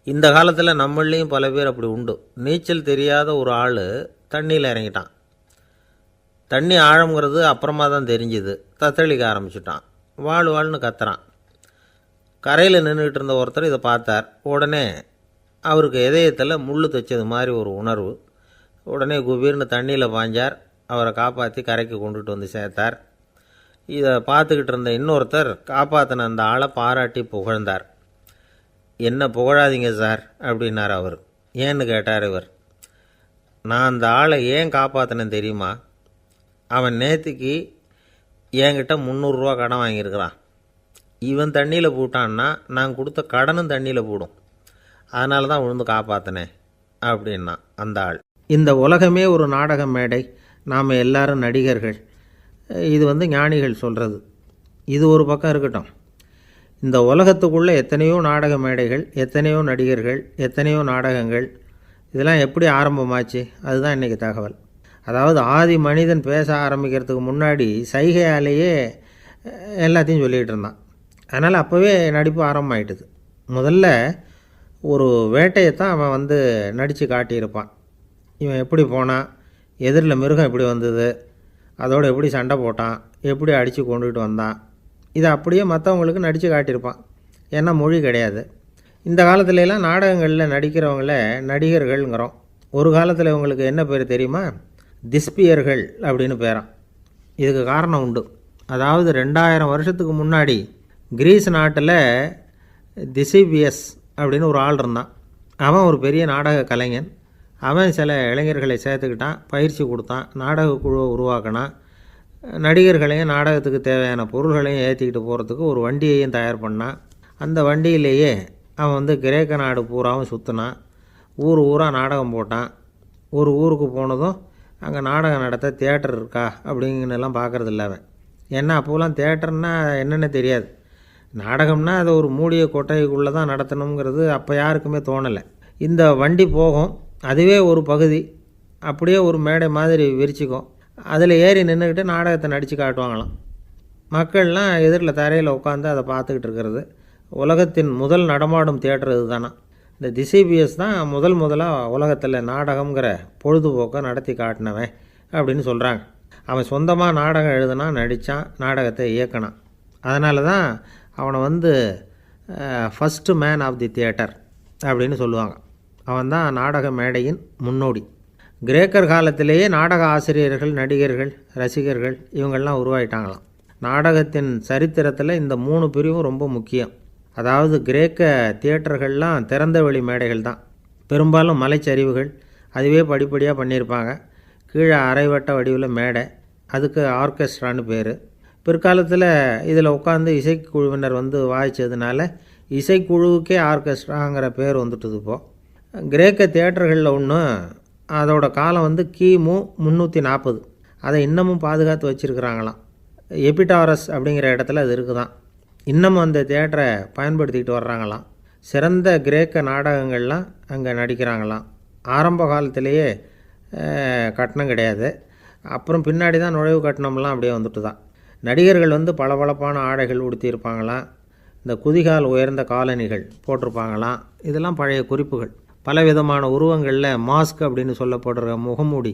இந்த காலத்தில் நம்மளையும் பல பேர் அப்படி உண்டு. நீச்சல் தெரியாத ஒரு ஆள் தண்ணியில் இறங்கிட்டான். தண்ணி ஆழங்கிறது அப்புறமா தான் தெரிஞ்சுது. தத்தளிக்க ஆரம்பிச்சிட்டான். வாழ்னு கத்துறான். கரையில் நின்றுக்கிட்டு இருந்த ஒருத்தர் இதை பார்த்தார். உடனே அவருக்கு இதயத்தில் முள் தைச்சது மாதிரி ஒரு உணர்வு. உடனே குபீர்னு தண்ணியில் பாய்ஞ்சார். அவரை காப்பாற்றி கரைக்கு கொண்டுட்டு சேர்த்தார். இதை பார்த்துக்கிட்டு இருந்த இன்னொருத்தர் காப்பாற்றின அந்த ஆளை பாராட்டி புகழ்ந்தார். என்ன புகழாதீங்க சார் அப்படின்னார் அவர். ஏன்னு கேட்டார் இவர். நான் அந்த ஆளை ஏன் காப்பாற்றினேன் தெரியுமா? அவன் நேற்றுக்கு என்கிட்ட 300 ரூபா கடன் வாங்கியிருக்கிறான். இவன் தண்ணியில் போட்டான்னா நான் கொடுத்த கடனும் தண்ணியில் போடும். அதனால தான் விழுந்து காப்பாற்றினேன் அப்படின்னா அந்த ஆள். இந்த உலகமே ஒரு நாடக மேடை, நாம் எல்லாரும் நடிகர்கள். இது ஞானிகள் சொல்கிறது. இது ஒரு பக்கம் இருக்கட்டும். இந்த உலகத்துக்குள்ளே எத்தனையோ நாடக மேடைகள், எத்தனையோ நடிகர்கள், எத்தனையோ நாடகங்கள், இதெல்லாம் எப்படி ஆரம்பமாச்சு? அதுதான் இன்றைக்கி தகவல். அதாவது ஆதி மனிதன் பேச ஆரம்பிக்கிறதுக்கு முன்னாடி சைகையாலேயே எல்லாத்தையும் சொல்லிகிட்டு இருந்தான். அதனால் அப்போவே நடிப்பு ஆரம்பமாயிட்டுது. முதல்ல ஒரு வேட்டையைத்தான் அவன் நடித்து காட்டியிருப்பான். இவன் எப்படி போனான், எதிரில் மிருகம் எப்படி வந்தது, அதோடு எப்படி சண்டை போட்டான், எப்படி அடித்து கொண்டுகிட்டு வந்தான், இதை அப்படியே மற்றவங்களுக்கு நடித்து காட்டியிருப்பான். ஏன்னா மொழி கிடையாது. இந்த காலத்துலலாம் நாடகங்களில் நடிக்கிறவங்கள நடிகர்கள்ங்கிறோம். ஒரு காலத்தில் இவங்களுக்கு என்ன பேர் தெரியுமா? திஸ்பியர்கள் அப்படின்னு பேரான். இதுக்கு காரணம் உண்டு. அதாவது 2000 வருஷத்துக்கு முன்னாடி கிரீஸ் நாட்டில் திசிபியஸ் அப்படின்னு ஒரு ஆள் இருந்தான். அவன் ஒரு பெரிய நாடக கலைஞன். அவன் சில இளைஞர்களை சேர்த்துக்கிட்டான், பயிற்சி கொடுத்தான், நாடக குழுவை உருவாக்கினான். நடிகர்களையும் நாடகத்துக்கு தேவையான பொருள்களையும் ஏற்றிக்கிட்டு போகிறதுக்கு ஒரு வண்டியையும் தயார் பண்ணான். அந்த வண்டியிலேயே அவன் கிரேக்க நாடு பூராவும் சுற்றினான். ஊர் ஊராக நாடகம் போட்டான். ஒரு ஊருக்கு போனதும் அங்கே நாடகம் நடத்த தியேட்டர் இருக்கா அப்படிங்கன்னெல்லாம் பார்க்குறதில்ல அவன். ஏன்னா அப்போலாம் தியேட்டர்னா என்னென்ன தெரியாது. நாடகம்னா அதை ஒரு மூடிய கொட்டைக்குள்ளே தான் நடத்தணுங்கிறது அப்போ யாருக்குமே தோணலை. இந்த வண்டி போகும், அதுவே ஒரு பகுதி, அப்படியே ஒரு மேடை மாதிரி விரிச்சிக்கும். அதில் ஏறி நின்றுக்கிட்டு நாடகத்தை நடித்து காட்டுவாங்களாம். மக்கள்லாம் எதிரில் தரையில் உட்காந்து அதை பார்த்துக்கிட்டு இருக்கிறது. உலகத்தின் முதல் நடமாடும் தியேட்டர் இது தானே. இந்த திசிபியஸ் தான் முதலாக உலகத்தில் நாடகங்கிற பொழுதுபோக்கை நடத்தி காட்டினவன் அப்படின்னு சொல்கிறாங்க. அவன் சொந்தமாக நாடகம் எழுதுனான், நடித்தான், நாடகத்தை இயக்கினான். அதனால தான் அவனை first man of the theatre அப்படின்னு சொல்லுவாங்க. அவன் தான் நாடக மேடையின் முன்னோடி. கிரேக்கர் காலத்திலேயே நாடக ஆசிரியர்கள், நடிகர்கள், ரசிகர்கள் இவங்கள்லாம் உருவாயிட்டாங்களாம். நாடகத்தின் சரித்திரத்தில் இந்த 3 பிரிவும் ரொம்ப முக்கியம். அதாவது கிரேக்க தியேட்டர்கள்லாம் திறந்த வெளி மேடைகள் தான். பெரும்பாலும் மலைச்சரிவுகள், அதுவே படிப்படியாக பண்ணியிருப்பாங்க. கீழே அரைவட்ட வடிவில் மேடை, அதுக்கு ஆர்கெஸ்ட்ரான்னு பேர். பிற்காலத்தில் இதில் உட்காந்து இசைக்குழுவினர் வாய்ச்சதுனால இசைக்குழுவுக்கே ஆர்கெஸ்ட்ராங்கிற பேர் வந்துட்டுது. இப்போது கிரேக்க தியேட்டர்களில் ஒன்று, அதோட காலம் கிமு 340. அதை இன்னமும் பாதுகாத்து வச்சுருக்கிறாங்களாம். எபிடாரஸ் அப்படிங்கிற இடத்துல அது இருக்குதான். இன்னமும் அந்த தியேட்டரை பயன்படுத்திக்கிட்டு வர்றாங்களாம். சிறந்த கிரேக்க நாடகங்கள்லாம் அங்கே நடிக்கிறாங்களாம். ஆரம்ப காலத்திலேயே கட்டணம் கிடையாது. அப்புறம் பின்னாடி தான் நுழைவு கட்டணம்லாம் அப்படியே வந்துட்டு தான். நடிகர்கள் பளபளப்பான ஆடைகள் உடுத்தியிருப்பாங்களாம். இந்த குதிகால் உயர்ந்த காலணிகள் போட்டிருப்பாங்களாம். இதெல்லாம் பழைய குறிப்புகள். பலவிதமான உருவங்களில் மாஸ்க் அப்படின்னு சொல்லப்படுற முகமூடி.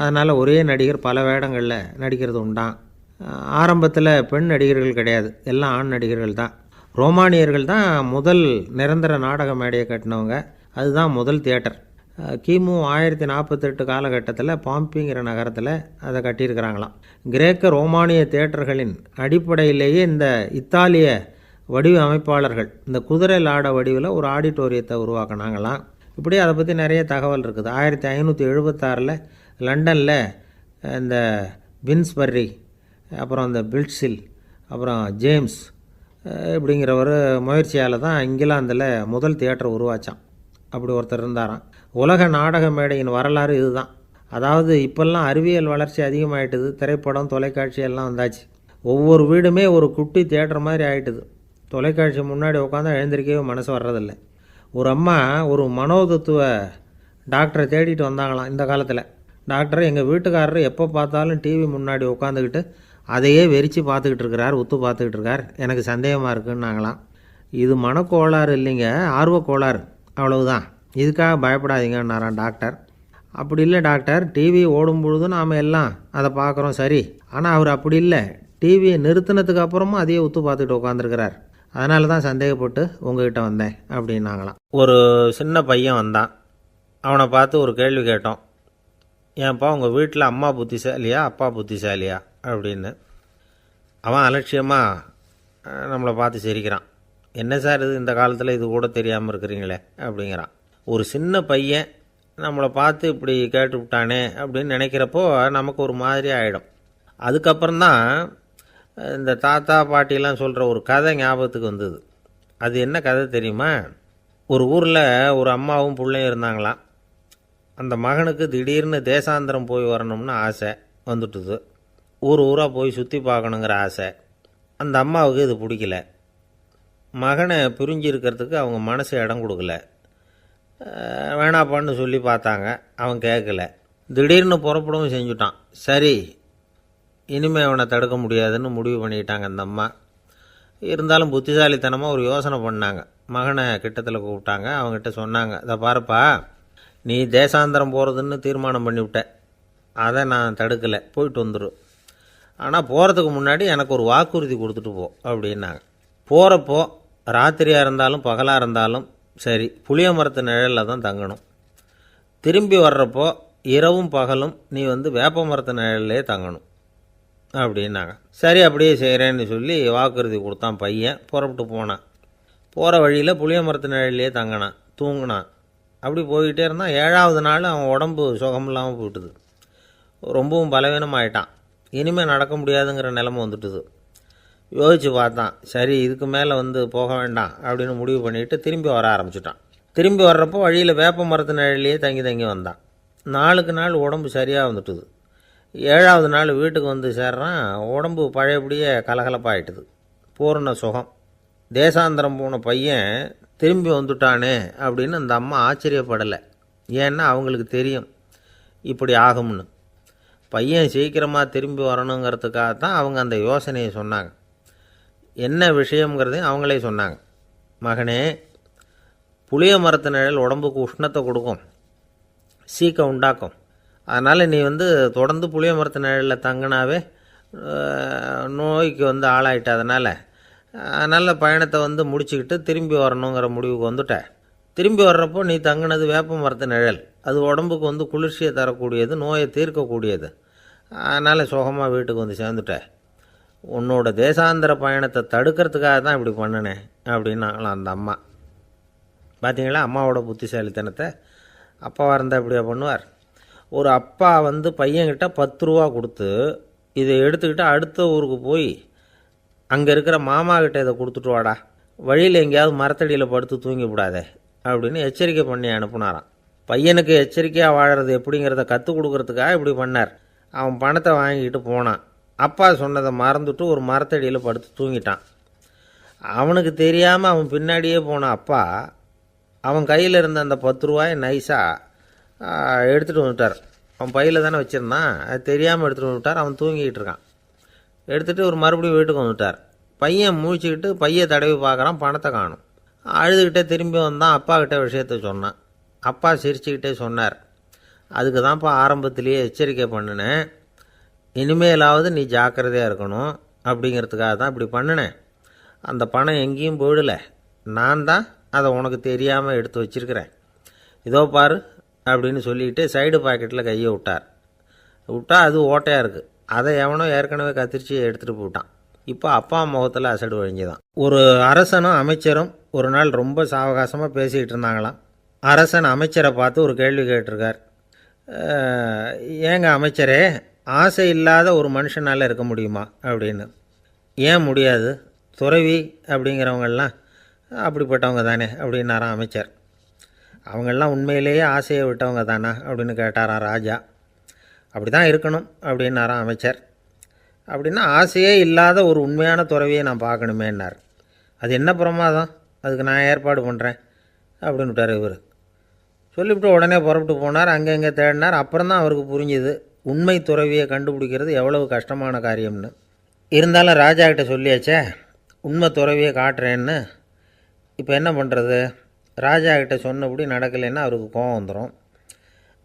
அதனால் ஒரே நடிகர் பல வேடங்களில் நடிக்கிறது உண்டான். ஆரம்பத்தில் பெண் நடிகர்கள் கிடையாது, எல்லாம் ஆண் நடிகர்கள் தான். ரோமானியர்கள் தான் முதல் நிரந்தர நாடக மேடையை கட்டினவங்க. அதுதான் முதல் தியேட்டர். கிமு 1048 காலகட்டத்தில் பாம்பிங்கிற நகரத்தில் அதை கட்டியிருக்கிறாங்களாம். கிரேக்க ரோமானிய தியேட்டர்களின் அடிப்படையிலேயே இந்த இத்தாலிய வடிவ அமைப்பாளர்கள் இந்த குதிரை லாட வடிவில் ஒரு ஆடிட்டோரியத்தை உருவாக்கினாங்களாம். இப்படி அதை பற்றி நிறைய தகவல் இருக்குது. 1576 லண்டனில் இந்த பின்ஸ்பர்ரி, அப்புறம் இந்த பில்ட்ஸில், அப்புறம் ஜேம்ஸ் இப்படிங்கிற ஒரு முயற்சியால் தான் இங்கிலாந்தில் முதல் தியேட்டர் உருவாச்சான். அப்படி ஒருத்தர் இருந்தாராம். உலக நாடக மேடையின் வரலாறு இதுதான். அதாவது இப்போல்லாம் அறிவியல் வளர்ச்சி அதிகமாகிட்டுது. திரைப்படம், தொலைக்காட்சி எல்லாம் வந்தாச்சு. ஒவ்வொரு வீடுமே ஒரு குட்டி தியேட்டர் மாதிரி ஆகிட்டுது. தொலைக்காட்சி முன்னாடி உட்காந்து எழுந்திருக்கவே மனசு வர்றதில்லை. ஒரு அம்மா ஒரு மனோதத்துவ டாக்டரை தேடிட்டு வந்தாங்களாம் இந்த காலத்தில். டாக்டர், எங்கள் வீட்டுக்காரர் எப்போ பார்த்தாலும் டிவி முன்னாடி உட்காந்துக்கிட்டு அதையே வெறிச்சு பார்த்துக்கிட்டு இருக்கிறார், உத்து பார்த்துக்கிட்டு இருக்கார், எனக்கு சந்தேகமாக இருக்குன்னாங்களாம். இது மனக்கோளாறு இல்லைங்க, ஆர்வக்கோளாறு, அவ்வளவுதான், இதுக்காக பயப்படாதீங்கன்னாரான் டாக்டர். அப்படி இல்லை டாக்டர், டிவி ஓடும் பொழுது நாம் எல்லாம் அதை பார்க்குறோம் சரி, ஆனால் அவர் அப்படி இல்லை, டிவியை நிறுத்தினதுக்கு அப்புறமும் அதையே உத்து பார்த்துக்கிட்டு உட்காந்துருக்கிறார், அதனால தான் சந்தேகப்பட்டு உங்ககிட்ட வந்தேன் அப்படின்னாங்களாம். ஒரு சின்ன பையன் வந்தான். அவனை பார்த்து ஒரு கேள்வி கேட்டோம். ஏன்ப்பா உங்கள் வீட்டில் அம்மா புத்திசாலியா அப்பா புத்திசாலியா அப்படின்னு. அவன் அலட்சியமாக நம்மளை பார்த்து சிரிக்கிறான். என்ன சார் இது, இந்த காலத்தில் இது கூட தெரியாமல் இருக்கிறீங்களே அப்படிங்கிறான். ஒரு சின்ன பையன் நம்மளை பார்த்து இப்படி கேட்டு விட்டானே அப்படின்னு நினைக்கிறப்போ நமக்கு ஒரு மாதிரி ஆகிடும். அதுக்கப்புறம்தான் இந்த தாத்தா பாட்டிலாம் சொல்கிற ஒரு கதை ஞாபகத்துக்கு வந்தது. அது என்ன கதை தெரியுமா? ஒரு ஊரில் ஒரு அம்மாவும் பிள்ளையும் இருந்தாங்களாம். அந்த மகனுக்கு திடீர்னு தேசாந்திரம் போய் வரணும்னு ஆசை வந்துட்டுது. ஊர் ஊராக போய் சுற்றி பார்க்கணுங்கிற ஆசை. அந்த அம்மாவுக்கு இது பிடிக்கல. மகனை பிரிஞ்சு இருக்கிறதுக்கு அவங்க மனசு இடம் கொடுக்கல. வேணாப்பான்னு சொல்லி பார்த்தாங்க, அவன் கேட்கல. திடீர்னு புறப்படவும் செஞ்சுட்டான். சரி, இனிமேல் அவனை தடுக்க முடியாதுன்னு முடிவு பண்ணிட்டாங்க அந்த அம்மா. இருந்தாலும் புத்திசாலித்தனமாக ஒரு யோசனை பண்ணாங்க. மகனை கிட்டத்தில் கூப்பிட்டாங்க. அவங்ககிட்ட சொன்னாங்க, இதை பாருப்பா, நீ தேசாந்திரம் போகிறதுன்னு தீர்மானம் பண்ணிவிட்ட, அதை நான் தடுக்கலை, போயிட்டு வந்துடும். ஆனால் போகிறதுக்கு முன்னாடி எனக்கு ஒரு வாக்குறுதி கொடுத்துட்டு போ அப்படின்னாங்க. போகிறப்போ ராத்திரியாக இருந்தாலும் பகலாக இருந்தாலும் சரி, புளிய மரத்து நிழலில் தான் தங்கணும். திரும்பி வர்றப்போ இரவும் பகலும் நீ வேப்ப மரத்து நிழல்லே தங்கணும் அப்படின்னாங்க. சரி, அப்படியே செய்கிறேன்னு சொல்லி வாக்குறுதி கொடுத்தான் பையன். புறப்பட்டு போனான். போகிற வழியில் புளிய மரத்து நிழல்லே தங்கினான், தூங்கினான். அப்படி போய்கிட்டே இருந்தான். 7ஆவது நாள் அவன் உடம்பு சுகமில்லாமல் போயிட்டுது. ரொம்பவும் பலவீனமாயிட்டான். இனிமேல் நடக்க முடியாதுங்கிற நிலைமை வந்துட்டுது. யோசித்து பார்த்தான். சரி, இதுக்கு மேலே போக வேண்டாம் அப்படின்னு முடிவு பண்ணிவிட்டு திரும்பி வர ஆரம்பிச்சிட்டான். திரும்பி வர்றப்போ வழியில் வேப்ப மரத்து நிழல்லையே தங்கி தங்கி வந்தான். நாளுக்கு நாள் உடம்பு சரியாக வந்துட்டுது. 7ஆவது நாள் வீட்டுக்கு சேர்றான். உடம்பு பழையபடியே கலகலப்பாயிட்டுது. பூர்ண சுகம். தேசாந்திரம் போன பையன் திரும்பி வந்துட்டானே அப்படின்னு அந்த அம்மா ஆச்சரியப்படலை. ஏன்னா அவங்களுக்கு தெரியும் இப்படி ஆகும்னு. பையன் சீக்கிரமாக திரும்பி வரணுங்கிறதுக்காக தான் அவங்க அந்த யோசனையை சொன்னாங்க. என்ன விஷயங்கிறதையும் அவங்களே சொன்னாங்க. மகனே, புளிய மரத்து நிழல் உடம்புக்கு உஷ்ணத்தை கொடுக்கும், சீக்கம் உண்டாக்கும். அதனால் நீ தொடர்ந்து புளிய மரத்து நிழலில் தங்கினாவே நோய்க்கு ஆளாயிட்ட. அதனால் பயணத்தை முடிச்சுக்கிட்டு திரும்பி வரணுங்கிற முடிவுக்கு வந்துட்ட. திரும்பி வர்றப்போ நீ தங்கினது வேப்ப மரத்து நிழல். அது உடம்புக்கு குளிர்ச்சியை தரக்கூடியது, நோயை தீர்க்கக்கூடியது. அதனால் சுகமாக வீட்டுக்கு சேர்ந்துட்ட. உன்னோட தேசாந்திர பயணத்தை தடுக்கிறதுக்காக தான் இப்படி பண்ணினேன் அப்படின்னாங்களாம் அந்த அம்மா. பார்த்தீங்களா அம்மாவோட புத்திசாலித்தனத்தை? அப்பாவாக இருந்தால் இப்படியா பண்ணுவார்? ஒரு அப்பா பையன்கிட்ட 10 ரூபா கொடுத்து இதை எடுத்துக்கிட்டு அடுத்த ஊருக்கு போய் அங்கே இருக்கிற மாமா கிட்ட இதை கொடுத்துட்டு வாடா, வழியில் எங்கேயாவது மரத்தடியில் படுத்து தூங்கி விடாதே அப்படின்னு எச்சரிக்கை பண்ணி அனுப்புனாராம். பையனுக்கு எச்சரிக்கையாக வாழறது எப்படிங்கிறத கற்றுக் கொடுக்கறதுக்காக இப்படி பண்ணார். அவன் பணத்தை வாங்கிக்கிட்டு போனான். அப்பா சொன்னதை மறந்துட்டு ஒரு மரத்தடியில் படுத்து தூங்கிட்டான். அவனுக்கு தெரியாமல் அவன் பின்னாடியே போன அப்பா அவன் கையில் இருந்த அந்த 10 ரூபாயை நைஸாக எடுத்துகிட்டு வந்துட்டார். அவன் பையில் தானே வச்சுருந்தான், அது தெரியாமல் எடுத்துகிட்டு வந்துட்டார். அவன் தூங்கிக்கிட்டு இருக்கான். எடுத்துகிட்டு ஒரு மறுபடியும் வீட்டுக்கு வந்துட்டார். பையன் முழிச்சுக்கிட்டு பையை தடவி பார்க்குறான், பணத்தை காணும். அழுதுகிட்டே திரும்பி வந்தான். அப்பா கிட்ட விஷயத்த சொன்னான். அப்பா சிரிச்சுக்கிட்டே சொன்னார், அதுக்கு தான்ப்பா ஆரம்பத்திலேயே எச்சரிக்கை பண்ணினேன், இனிமேலாவது நீ ஜாக்கிரதையாக இருக்கணும் அப்படிங்கிறதுக்காக தான் இப்படி பண்ணினேன். அந்த பணம் எங்கேயும் போயிடலை, நான் தான் அதை உனக்கு தெரியாமல் எடுத்து வச்சிருக்கிறேன். இதோ பாரு அப்படின்னு சொல்லிட்டு சைடு பாக்கெட்டில் கையை விட்டா அது ஓட்டையாக இருக்குது. அதை எவனோ ஏற்கனவே கத்திரிச்சு எடுத்துகிட்டு போயிட்டான். இப்போ அப்பா முகத்தில் அசடு வழிஞ்சுதான். ஒரு அரசனும் அமைச்சரும் ஒரு நாள் ரொம்ப சாவகாசமாக பேசிக்கிட்டு இருந்தாங்களாம். அரசன் அமைச்சரை பார்த்து ஒரு கேள்வி கேட்டிருக்கார். ஏங்க அமைச்சரே, ஆசை இல்லாத ஒரு மனுஷனால் இருக்க முடியுமா அப்படின்னு. ஏன் முடியாது, துறவி அப்படிங்கிறவங்கெல்லாம் அப்படிப்பட்டவங்க தானே அப்படின்னாராம் அமைச்சர். அவங்கெல்லாம் உண்மையிலேயே ஆசையை விட்டவங்க தானா அப்படின்னு கேட்டாராம் ராஜா. அப்படி தான் இருக்கணும் அப்படின்னாராம் அமைச்சர். அப்படின்னா ஆசையே இல்லாத ஒரு உண்மையான துறவியை நான் பார்க்கணுமேன்னார். அது என்ன பிரமாதம், அதுக்கு நான் ஏற்பாடு பண்ணுறேன் அப்படின்னு விட்டார் இவர். சொல்லிவிட்டு உடனே புறப்பட்டு போனார். அங்கே இங்கே தேடினார். அப்புறம் தான் அவருக்கு புரிஞ்சுது உண்மை துறவியை கண்டுபிடிக்கிறது எவ்வளவு கஷ்டமான காரியம்னு. இருந்தாலும் ராஜா கிட்ட சொல்லியாச்சே உண்மை துறவியை காட்டுறேன்னு. இப்போ என்ன பண்ணுறது? ராஜா கிட்ட சொன்னபடி நடக்கலைன்னா அவருக்கு கோபம் வந்துடும்.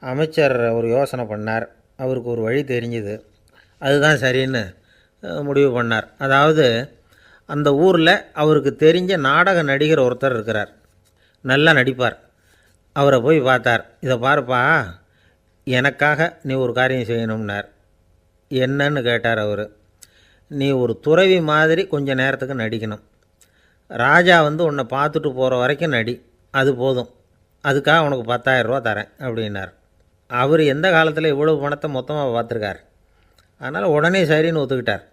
அமைச்சர் ஒரு யோசனை பண்ணார். அவருக்கு ஒரு வழி தெரிஞ்சுது. அதுதான் சரின்னு முடிவு பண்ணார். அதாவது அந்த ஊரில் அவருக்கு தெரிஞ்ச நாடக நடிகர் ஒருத்தர் இருக்கிறார், நல்லா நடிப்பார். அவரை போய் பார்த்தார். இதை பாருப்பா, எனக்காக நீ ஒரு காரியம் செய்யணும்னார். என்னன்னு கேட்டார் அவர். நீ ஒரு துறவி மாதிரி கொஞ்சம் நேரத்துக்கு நடிக்கணும். ராஜா உன்னை பார்த்துட்டு போகிற வரைக்கும் நடி, அது போதும். அதுக்காக உனக்கு 10,000 ரூபா தரேன் அப்படின்னார். அவர் எந்த காலத்தில் இவ்வளவு பணத்தை மொத்தமாக பார்த்துருக்கார். அதனால் உடனே சரின்னு ஒத்துக்கிட்டார்.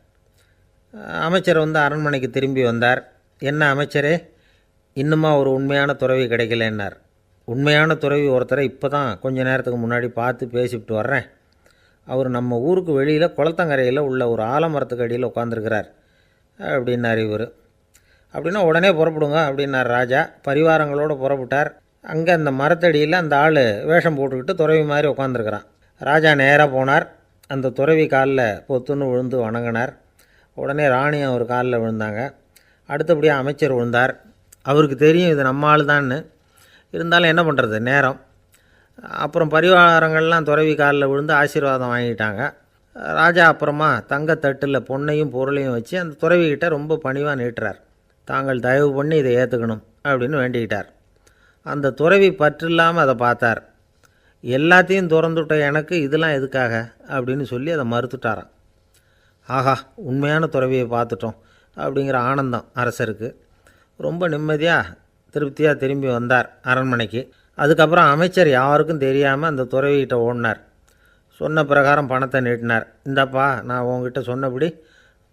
அமைச்சர் அரண்மனைக்கு திரும்பி வந்தார். என்ன அமைச்சரே, இன்னுமா ஒரு உண்மையான துறவி கிடைக்கலன்னார். உண்மையான துறவி ஒருத்தரை இப்போ தான் கொஞ்ச நேரத்துக்கு முன்னாடி பார்த்து பேசிவிட்டு வர்றேன். அவர் நம்ம ஊருக்கு வெளியில் குளத்தங்கரையில் உள்ள ஒரு ஆலமரத்துக்கு அடியில் உட்காந்துருக்கிறார் அப்படின்னார் இவர். அப்படின்னா உடனே புறப்படுங்க அப்படின்னார் ராஜா. பரிவாரங்களோடு புறப்பட்டார். அங்கே அந்த மரத்தடியில் அந்த ஆள் வேஷம் போட்டுக்கிட்டு துறவி மாதிரி உட்காந்துருக்கிறான். ராஜா நேராக போனார். அந்த துறவி காலில் பொத்துன்னு விழுந்து வணங்கினார். உடனே ராணியும் அவர் காலில் விழுந்தாங்க. அடுத்தபடியாக அமைச்சர் விழுந்தார். அவருக்கு தெரியும் இது நம்ம ஆள் தான்னு. இருந்தாலும் என்ன பண்ணுறது, நேரம். அப்புறம் பரிவாரங்கள்லாம் துறவி காலில் விழுந்து ஆசீர்வாதம் வாங்கிட்டாங்க. ராஜா அப்புறமா தங்கத்தட்டில் பொன்னையும் பொருளையும் வச்சு அந்த துறவிக்கிட்ட ரொம்ப பணிவாக நீட்டுறார். தாங்கள் தயவு பண்ணி இதை ஏற்றுக்கணும் அப்படின்னு வேண்டிக்கிட்டார். அந்த துறவி பற்றில்லாமல் அதை பார்த்தார். எல்லாத்தையும் திறந்துவிட்ட எனக்கு இதெல்லாம் எதுக்காக அப்படின்னு சொல்லி அதை மறுத்துட்டாராம். ஆஹா, உண்மையான துறவியை பார்த்துட்டோம் அப்படிங்கிற ஆனந்தம் அரசருக்கு. ரொம்ப நிம்மதியாக திருப்தியாக திரும்பி வந்தார் அரண்மனைக்கு. அதுக்கப்புறம் அமைச்சர் யாருக்கும் தெரியாமல் அந்த துறவிகிட்ட ஓடினார். சொன்ன பிரகாரம் பணத்தை நீட்டினார். இந்தப்பா, நான் உங்ககிட்ட சொன்னபடி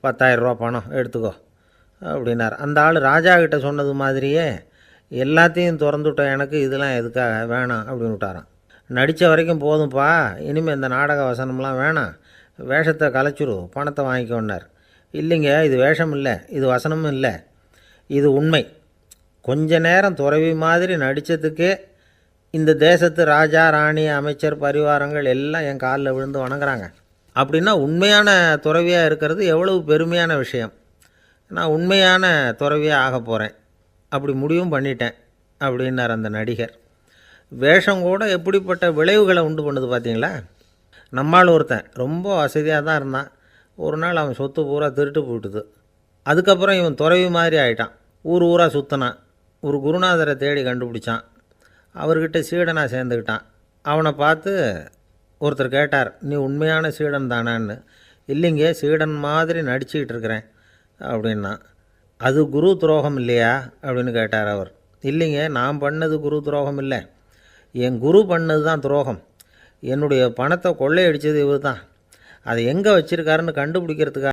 10,000 ரூபா பணம் எடுத்துக்கோ அப்படின்னார். அந்த ஆள் ராஜா கிட்ட சொன்னது மாதிரியே எல்லாத்தையும் திறந்துவிட்ட எனக்கு இதெல்லாம் எதுக்காக வேணாம் அப்படின்னு விட்டாரான். நடித்த வரைக்கும் போதும்ப்பா, இனிமேல் இந்த நாடக வசனம்லாம் வேணாம், வேஷத்தை கலைச்சிரு, பணத்தை வாங்கிக்கோன்னார். இல்லைங்க, இது வேஷம் இல்லை, இது வசனமும் இல்லை, இது உண்மை. கொஞ்ச நேரம் துறவி மாதிரி நடித்ததுக்கே இந்த தேசத்து ராஜா, ராணி, அமைச்சர், பரிவாரங்கள் எல்லாம் என் காலில் விழுந்து வணங்குறாங்க. அப்படின்னா உண்மையான துறவியாக இருக்கிறது எவ்வளவு பெருமையான விஷயம். நான் உண்மையான துறவியாக ஆக போகிறேன், அப்படி முடிவும் பண்ணிட்டேன் அப்படின்னார் அந்த நடிகர். வேஷம் கூட எப்படிப்பட்ட விளைவுகளை உண்டு பண்ணுது பார்த்தீங்களா. நம்மால் ஒருத்தன் ரொம்ப வசதியாக தான் இருந்தான். ஒரு நாள் அவன் சொத்து பூரா திருட்டு போயிட்டுது. அதுக்கப்புறம் இவன் துறவி மாதிரி ஆகிட்டான். ஊர் ஊராக சுற்றினான். ஒரு குருநாதரை தேடி கண்டுபிடிச்சான். அவர்கிட்ட சீடனாக சேர்ந்துக்கிட்டான். அவனை பார்த்து ஒருத்தர் கேட்டார், நீ உண்மையான சீடன் தானான்னு. இல்லைங்க, சீடன் மாதிரி நடிச்சுக்கிட்டு இருக்கிறேன் அப்படின்னா. அது குரு துரோகம் இல்லையா அப்படின்னு கேட்டார் அவர். இல்லைங்க, நான் பண்ணது குரு துரோகம் இல்லை, என் குரு பண்ணது தான் துரோகம். என்னுடைய பணத்தை கொள்ளையடித்தது இவர் தான். அதை எங்கே வச்சுருக்காருன்னு கண்டுபிடிக்கிறதுக்காக